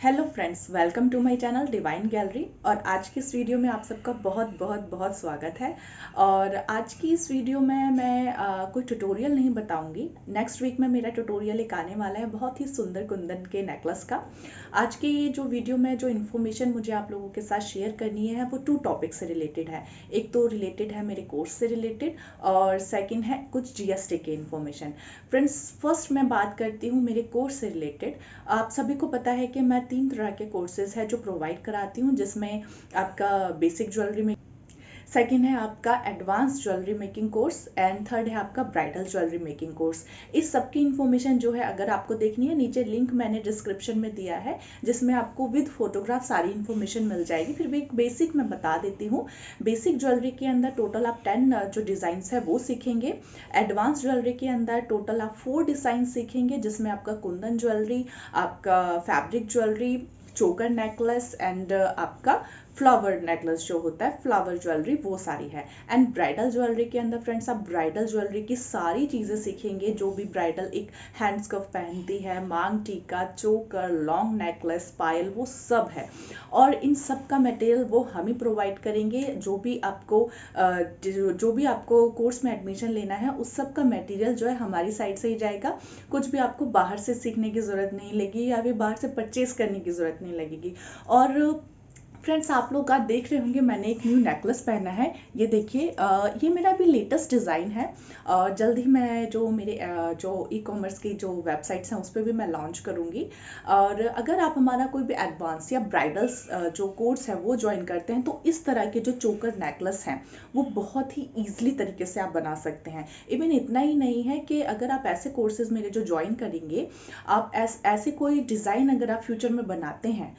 Hello friends, welcome to my channel divine gallery. और आज की इस वीडियो में आप सबका बहुत बहुत बहुत स्वागत है। और आज की इस वीडियो में मैं कोई ट्यूटोरियल नहीं बताऊंगी। नेक्स्ट वीक में मेरा ट्यूटोरियल एक आने वाला है बहुत ही सुंदर कुंदन के नेकलेस का। आज की जो वीडियो में जो इन्फॉर्मेशन मुझे आप लोगों के साथ शेयर करनी है वो 2 टॉपिक से रिलेटेड है। एक तो रिलेटेड है मेरे कोर्स से रिलेटेड और सेकेंड है कुछ जीएसटी के इन्फॉर्मेशन। फ्रेंड्स, फर्स्ट मैं बात करती हूँ मेरे कोर्स से रिलेटेड। आप सभी को पता है कि मैं 3 तरह के कोर्सेज है जो प्रोवाइड कराती हूँ, जिसमें आपका बेसिक ज्वेलरी में, सेकेंड है आपका advance jewellery making course and third है आपका ब्राइडल ज्वेलरी मेकिंग कोर्स। इस सब की इन्फॉर्मेशन जो है अगर आपको देखनी है, नीचे लिंक मैंने डिस्क्रिप्शन में दिया है जिसमें आपको विद फोटोग्राफ सारी इन्फॉर्मेशन मिल जाएगी। फिर भी एक बेसिक मैं बता देती हूँ। बेसिक ज्वेलरी के अंदर टोटल आप 10 जो डिजाइन है वो सीखेंगे। एडवांस ज्वेलरी के अंदर टोटल आप 4 डिजाइन सीखेंगे, जिसमें आपका कुंदन ज्वेलरी, आपका फैब्रिक ज्वेलरी, चोकर नेकलेस एंड आपका फ्लावर नेकलेस जो होता है, फ्लावर ज्वेलरी, वो सारी है। एंड ब्राइडल ज्वेलरी के अंदर फ्रेंड्स आप ब्राइडल ज्वेलरी की सारी चीजें सीखेंगे जो भी ब्राइडल एक हैंड स्कर्फ पहनती है, मांग टीका, चोकर, लॉन्ग नेकलेस, पायल, वो सब है। और इन सब का मटेरियल वो हम ही प्रोवाइड करेंगे। जो भी आपको कोर्स में एडमिशन लेना है उस सब का मटेरियल जो है हमारी साइड से ही जाएगा। कुछ भी आपको बाहर से सीखने की जरूरत नहीं लगेगी या फिर बाहर से परचेज करने की जरूरत नहीं लगेगी। और फ्रेंड्स, आप लोग आज देख रहे होंगे मैंने एक न्यू नेकलेस पहना है। ये देखिए, ये मेरा भी लेटेस्ट डिज़ाइन है। जल्द ही मैं जो मेरे जो ई कॉमर्स की जो वेबसाइट्स हैं उस पर भी मैं लॉन्च करूँगी। और अगर आप हमारा कोई भी एडवांस या ब्राइडल्स जो कोर्स है वो ज्वाइन करते हैं तो इस तरह के जो चोकर नेकलेस हैं वो बहुत ही ईजिली तरीके से आप बना सकते हैं। इवन इतना ही नहीं है कि अगर आप ऐसे कोर्सेज मेरे जो ज्वाइन करेंगे, आप ऐसे कोई डिज़ाइन अगर आप फ्यूचर में बनाते हैं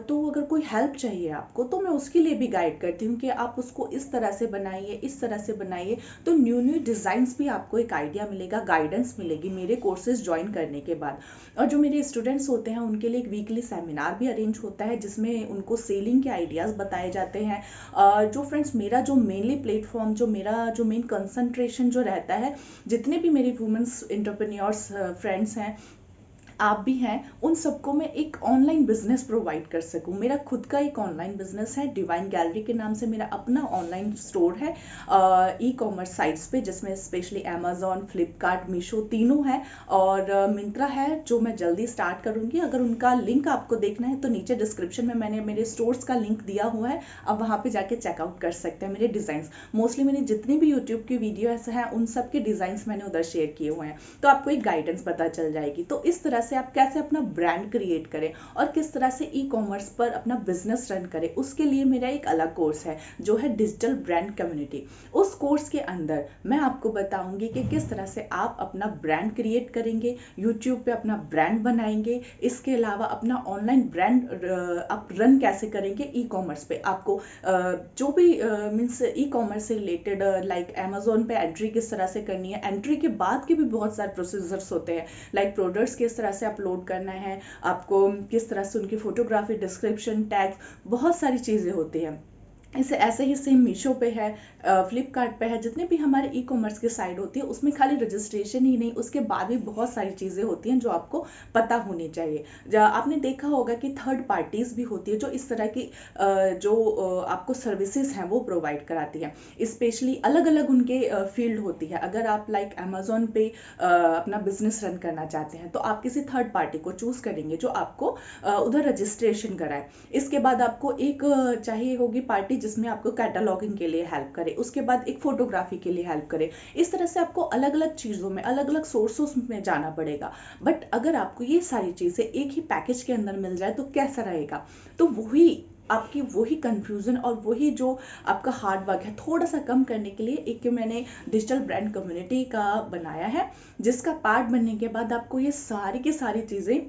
तो अगर कोई हेल्प चाहिए आपको तो मैं उसके लिए भी गाइड करती हूँ कि आप उसको इस तरह से बनाइए, इस तरह से बनाइए। तो न्यू न्यू डिजाइन्स भी आपको एक आइडिया मिलेगा, गाइडेंस मिलेगी मेरे कोर्सेज ज्वाइन करने के बाद। और जो मेरे स्टूडेंट्स होते हैं उनके लिए एक वीकली सेमिनार भी अरेंज होता है जिसमें उनको सेलिंग के आइडियाज बताए जाते हैं। जो फ्रेंड्स, मेरा जो मेनली प्लेटफॉर्म, जो मेरा जो मेन कंसंट्रेशन जो रहता है, जितने भी मेरे वुमेन्स एंटरप्रेन्योर्स फ्रेंड्स हैं, आप भी हैं, उन सबको मैं एक ऑनलाइन बिजनेस प्रोवाइड कर सकूं। मेरा खुद का एक ऑनलाइन बिजनेस है, डिवाइन गैलरी के नाम से मेरा अपना ऑनलाइन स्टोर है ई कॉमर्स साइट्स पे, जिसमें स्पेशली अमेजोन, फ्लिपकार्ट, मीशो तीनों है और मिंत्रा है जो मैं जल्दी स्टार्ट करूंगी। अगर उनका लिंक आपको देखना है तो नीचे डिस्क्रिप्शन में मैंने मेरे स्टोर्स का लिंक दिया हुआ है, आप वहां पे जाके चेकआउट कर सकते हैं। मेरे डिजाइन मोस्टली मेरी जितनी भी यूट्यूब की वीडियो हैं उन सब के डिजाइन मैंने उधर शेयर किए हुए हैं, तो आपको एक गाइडेंस पता चल जाएगी। तो इस तरह से आप कैसे अपना ब्रांड क्रिएट करें और किस तरह से ई कॉमर्स पर अपना बिजनेस रन करें, उसके लिए मेरा एक अलग कोर्स है जो है डिजिटल ब्रांड कम्युनिटी। उस कोर्स के अंदर मैं आपको बताऊंगी कि किस तरह से आप अपना ब्रांड क्रिएट करेंगे, यूट्यूब पे अपना ब्रांड बनाएंगे, इसके अलावा अपना ऑनलाइन ब्रांड आप रन कैसे करेंगे ई कॉमर्स पे। आपको जो भी मीन्स ई कॉमर्स से रिलेटेड लाइक अमेजोन पे एंट्री किस तरह से करनी है, एंट्री के बाद के भी बहुत सारे प्रोसीजर्स होते हैं, लाइक प्रोडक्ट्स किस तरह से अपलोड करना है, आपको किस तरह से उनकी फोटोग्राफी, डिस्क्रिप्शन, टैग, बहुत सारी चीजें होती हैं। इसे ऐसे ही सेम मीशो पे है, फ्लिपकार्ट पे है, जितने भी हमारे ई कॉमर्स की साइट होती है उसमें खाली रजिस्ट्रेशन ही नहीं, उसके बाद भी बहुत सारी चीज़ें होती हैं जो आपको पता होनी चाहिए। आपने देखा होगा कि थर्ड पार्टीज भी होती है जो इस तरह की जो आपको सर्विसेज हैं वो प्रोवाइड कराती है। स्पेशली अलग अलग उनके फील्ड होती है। अगर आप लाइक अमेजोन पे अपना बिजनेस रन करना चाहते हैं तो आप किसी थर्ड पार्टी को चूज करेंगे जो आपको उधर रजिस्ट्रेशन कराए। इसके बाद आपको एक चाहिए होगी पार्टी जिसमें आपको कैटलॉगिंग के लिए हेल्प करे, उसके बाद एक फोटोग्राफी के लिए हेल्प करे। इस तरह से आपको अलग अलग चीजों में, अलग अलग सोर्सेस में जाना पड़ेगा। बट अगर आपको ये सारी चीजें एक ही पैकेज के अंदर मिल जाए तो कैसा रहेगा। तो वही कंफ्यूजन और वही जो आपका हार्ड वर्क है थोड़ा सा कम करने के लिए एक मैंने डिजिटल ब्रांड कम्युनिटी का बनाया है, जिसका पार्ट बनने के बाद आपको ये सारी की सारी चीजें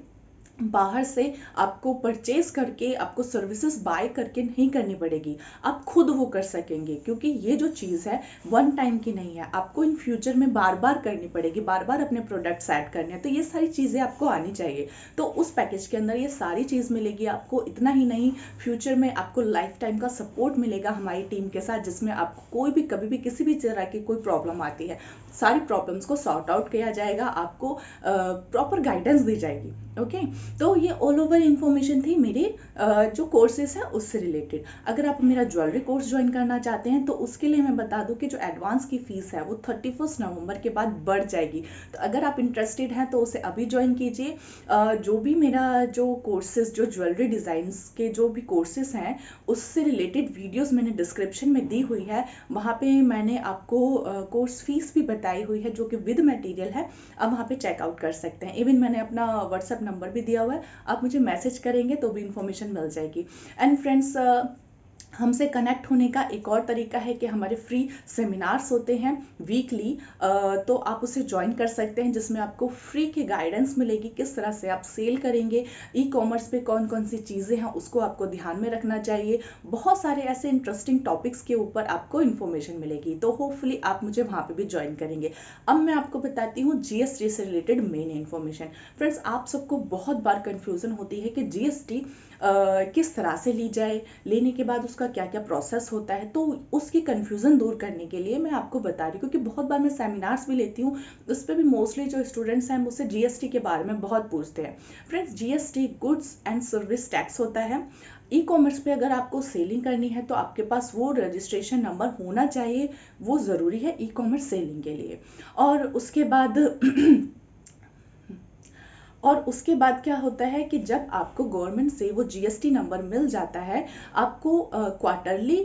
बाहर से आपको परचेज करके, आपको सर्विसेज बाय करके नहीं करनी पड़ेगी, आप खुद वो कर सकेंगे। क्योंकि ये जो चीज़ है वन टाइम की नहीं है, आपको इन फ्यूचर में बार बार करनी पड़ेगी, बार बार अपने प्रोडक्ट्स ऐड करने हैं। तो ये सारी चीज़ें आपको आनी चाहिए। तो उस पैकेज के अंदर ये सारी चीज़ मिलेगी आपको। इतना ही नहीं, फ्यूचर में आपको लाइफ टाइम का सपोर्ट मिलेगा हमारी टीम के साथ, जिसमें आपको कोई भी कभी भी किसी भी तरह की कोई प्रॉब्लम आती है सारी प्रॉब्लम्स को सॉर्ट आउट किया जाएगा, आपको प्रॉपर गाइडेंस दी जाएगी। ओके, तो ये ऑल ओवर इन्फॉर्मेशन थी मेरे जो कोर्सेज है उससे रिलेटेड। अगर आप मेरा ज्वेलरी कोर्स ज्वाइन करना चाहते हैं तो उसके लिए मैं बता दूं कि जो एडवांस की फीस है वो 31 नवंबर के बाद बढ़ जाएगी। तो अगर आप इंटरेस्टेड हैं तो उसे अभी ज्वाइन कीजिए। जो भी मेरा जो कोर्सेज, जो ज्वेलरी डिजाइन्स के जो भी कोर्सेज हैं उससे रिलेटेड वीडियोस मैंने डिस्क्रिप्शन में दी हुई है। वहाँ पे मैंने आपको कोर्स फीस भी बताई हुई है जो कि विद मटेरियल है, आप वहाँ पे चेकआउट कर सकते हैं। इवन मैंने अपना व्हाट्सएप नंबर भी दिया हुआ है, आप मुझे मैसेज करेंगे तो भी इंफॉर्मेशन मिल जाएगी। एंड फ्रेंड्स, हमसे कनेक्ट होने का एक और तरीका है कि हमारे फ्री सेमिनार्स होते हैं वीकली, तो आप उसे ज्वाइन कर सकते हैं, जिसमें आपको फ्री की गाइडेंस मिलेगी किस तरह से आप सेल करेंगे, ई कॉमर्स पे कौन कौन सी चीज़ें हैं उसको आपको ध्यान में रखना चाहिए। बहुत सारे ऐसे इंटरेस्टिंग टॉपिक्स के ऊपर आपको इन्फॉर्मेशन मिलेगी, तो होपफुली आप मुझे वहाँ पे भी ज्वाइन करेंगे। अब मैं आपको बताती हूँ जीएसटी से रिलेटेड मेन इन्फॉर्मेशन। फ्रेंड्स, आप सबको बहुत बार कंफ्यूजन होती है कि जीएसटी किस तरह से ली जाए, लेने के बाद उसका क्या क्या प्रोसेस होता है। तो उसकी कंफ्यूजन दूर करने के लिए मैं आपको बता रही हूँ, क्योंकि बहुत बार मैं सेमिनार्स भी लेती हूँ, उस पर भी मोस्टली जो स्टूडेंट्स हैं मुझसे जीएसटी के बारे में बहुत पूछते हैं। Friends, GST goods and service tax होता है। ई कॉमर्स पे अगर आपको सेलिंग करनी है तो आपके पास वो रजिस्ट्रेशन नंबर होना चाहिए, वो ज़रूरी है ई कॉमर्स सेलिंग के लिए। और उसके बाद क्या होता है कि जब आपको गवर्नमेंट से वो जीएसटी नंबर मिल जाता है, आपको क्वार्टरली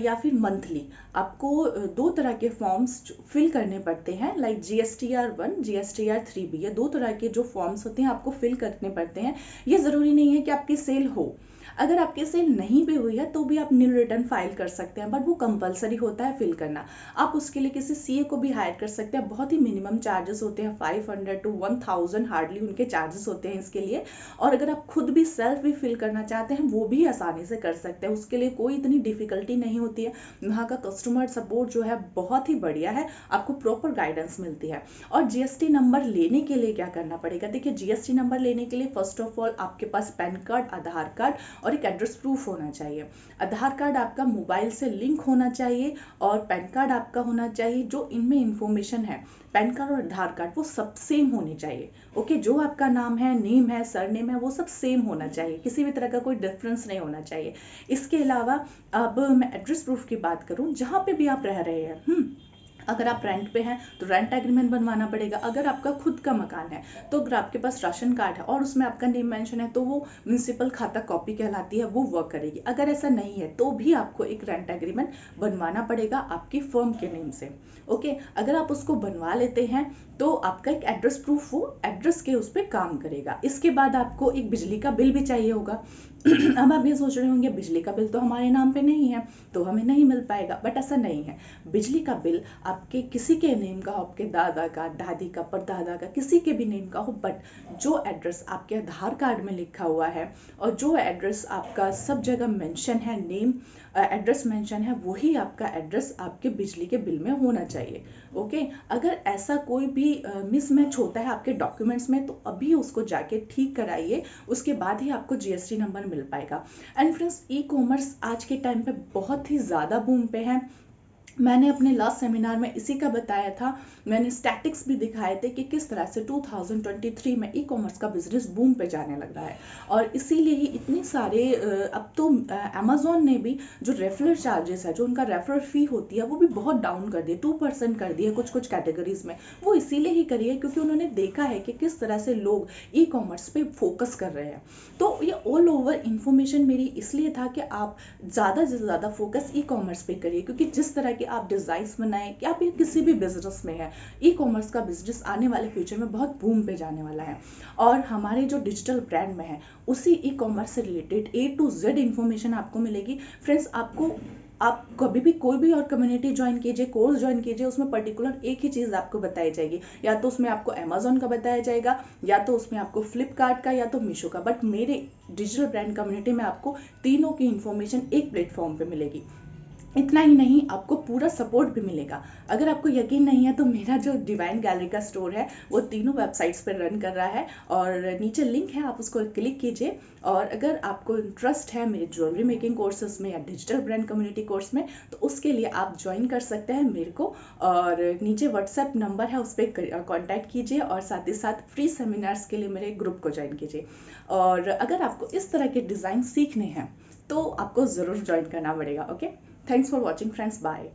या फिर मंथली आपको दो तरह के फॉर्म्स फिल करने पड़ते हैं, लाइक GSTR1, GSTR3B, ये दो तरह के जो फॉर्म्स होते हैं आपको फिल करने पड़ते हैं। ये ज़रूरी नहीं है कि आपकी सेल हो, अगर आपकी सेल नहीं भी हुई है तो भी आप नील रिटर्न फाइल कर सकते हैं, बट वो कंपलसरी होता है फिल करना। आप उसके लिए किसी सीए को भी हायर कर सकते हैं, बहुत ही मिनिमम चार्जेस होते हैं, 500 to 1000 हार्डली उनके चार्जेस होते हैं इसके लिए। और अगर आप खुद भी सेल्फ भी फिल करना चाहते हैं वो भी आसानी से कर सकते हैं, उसके लिए कोई इतनी डिफिकल्टी नहीं होती है। वहाँ का कस्टमर सपोर्ट जो है बहुत ही बढ़िया है, आपको प्रॉपर गाइडेंस मिलती है। और जीएसटी नंबर लेने के लिए क्या करना पड़ेगा, देखिए जीएसटी नंबर लेने के लिए फर्स्ट ऑफ ऑल आपके पास पैन कार्ड, आधार कार्ड और एक एड्रेस प्रूफ होना चाहिए। आधार कार्ड आपका मोबाइल से लिंक होना चाहिए और पैन कार्ड आपका होना चाहिए। जो इनमें इंफॉर्मेशन है पैन कार्ड और आधार कार्ड वो सब सेम होने चाहिए। ओके, जो आपका नाम है, नेम है, सरनेम है, वो सब सेम होना चाहिए, किसी भी तरह का कोई डिफरेंस नहीं होना चाहिए। इसके अलावा अब मैं एड्रेस प्रूफ की बात करूं, जहां पे भी आप रह रहे हैं, अगर आप रेंट पे हैं तो रेंट एग्रीमेंट बनवाना पड़ेगा। अगर आपका खुद का मकान है तो अगर आपके पास राशन कार्ड है और उसमें आपका नेम मेंशन है तो वो म्युनिसिपल खाता कॉपी कहलाती है, वो वर्क करेगी। अगर ऐसा नहीं है तो भी आपको एक रेंट एग्रीमेंट बनवाना पड़ेगा आपकी फर्म के नेम से। ओके, अगर आप उसको बनवा लेते हैं तो आपका एक एड्रेस प्रूफ वो एड्रेस के उस पर काम करेगा। इसके बाद आपको एक बिजली का बिल भी चाहिए होगा। अब आप ये सोच रहे होंगे बिजली का बिल तो हमारे नाम पे नहीं है तो हमें नहीं मिल पाएगा, बट ऐसा नहीं है। बिजली का बिल आपके किसी के नेम का हो, आपके दादा का, दादी का, परदादा का, किसी के भी नेम का हो, बट जो एड्रेस आपके आधार कार्ड में लिखा हुआ है और जो एड्रेस आपका सब जगह मेंशन है, नेम एड्रेस मेंशन है, वही आपका एड्रेस आपके बिजली के बिल में होना चाहिए। ओके, अगर ऐसा कोई भी मिसमैच होता है आपके डॉक्यूमेंट्स में तो अभी उसको जाके ठीक कराइए, उसके बाद ही आपको जीएसटी नंबर मिल पाएगा। एंड फ्रेंड्स, ई कॉमर्स आज के टाइम पे बहुत ही ज़्यादा बूम पे है। मैंने अपने लास्ट सेमिनार में इसी का बताया था, मैंने स्टैटिक्स भी दिखाए थे कि किस तरह से 2023 में ई कॉमर्स का बिजनेस बूम पे जाने लग रहा है। और इसीलिए ही इतने सारे अब तो अमेजोन ने भी जो रेफरल चार्जेस है, जो उनका रेफरल फी होती है, वो भी बहुत डाउन कर दिए, 2% कर दिए कुछ कुछ कैटेगरीज में। वो इसीलिए ही करी है क्योंकि उन्होंने देखा है कि किस तरह से लोग ई कॉमर्स पे फोकस कर रहे हैं। तो ये ऑल ओवर इंफॉर्मेशन मेरी इसलिए था कि आप ज़्यादा से ज़्यादा फोकस ई कॉमर्स पे करिए, क्योंकि जिस तरह के आप डिजाइन बनाएं कि आप किसी भी बिजनेस में है, ई कॉमर्स का बिजनेस आने वाले फ्यूचर में बहुत बूम पे जाने वाला है। और हमारे जो डिजिटल ब्रांड में है उसी ई कॉमर्स से related A to Z information आपको मिलेगी। फ्रेंड्स, आप कभी भी कोई भी और कम्युनिटी ज्वाइन कीजिए, कोर्स ज्वाइन कीजिए, उसमें पर्टिकुलर एक ही चीज़ आपको बताई जाएगी, या तो उसमें आपको अमेजोन का बताया जाएगा, या तो उसमें आपको फ्लिपकार्ट का, या तो मीशो का। बट मेरे डिजिटल ब्रांड कम्युनिटी में आपको तीनों की इंफॉर्मेशन एक प्लेटफॉर्म पे मिलेगी। इतना ही नहीं, आपको पूरा सपोर्ट भी मिलेगा। अगर आपको यकीन नहीं है तो मेरा जो डिवाइन गैलरी का स्टोर है वो तीनों वेबसाइट्स पर रन कर रहा है, और नीचे लिंक है, आप उसको क्लिक कीजिए। और अगर आपको इंटरेस्ट है मेरे ज्वेलरी मेकिंग कोर्सेज में या डिजिटल ब्रांड कम्युनिटी कोर्स में, तो उसके लिए आप ज्वाइन कर सकते हैं मेरे को। और नीचे व्हाट्सएप नंबर है, उस पर कॉन्टैक्ट कीजिए, और साथ ही साथ फ्री सेमिनार्स के लिए मेरे ग्रुप को ज्वाइन कीजिए। और अगर आपको इस तरह के डिज़ाइन सीखने हैं तो आपको ज़रूर ज्वाइन करना पड़ेगा। Okay, thanks for watching friends, bye.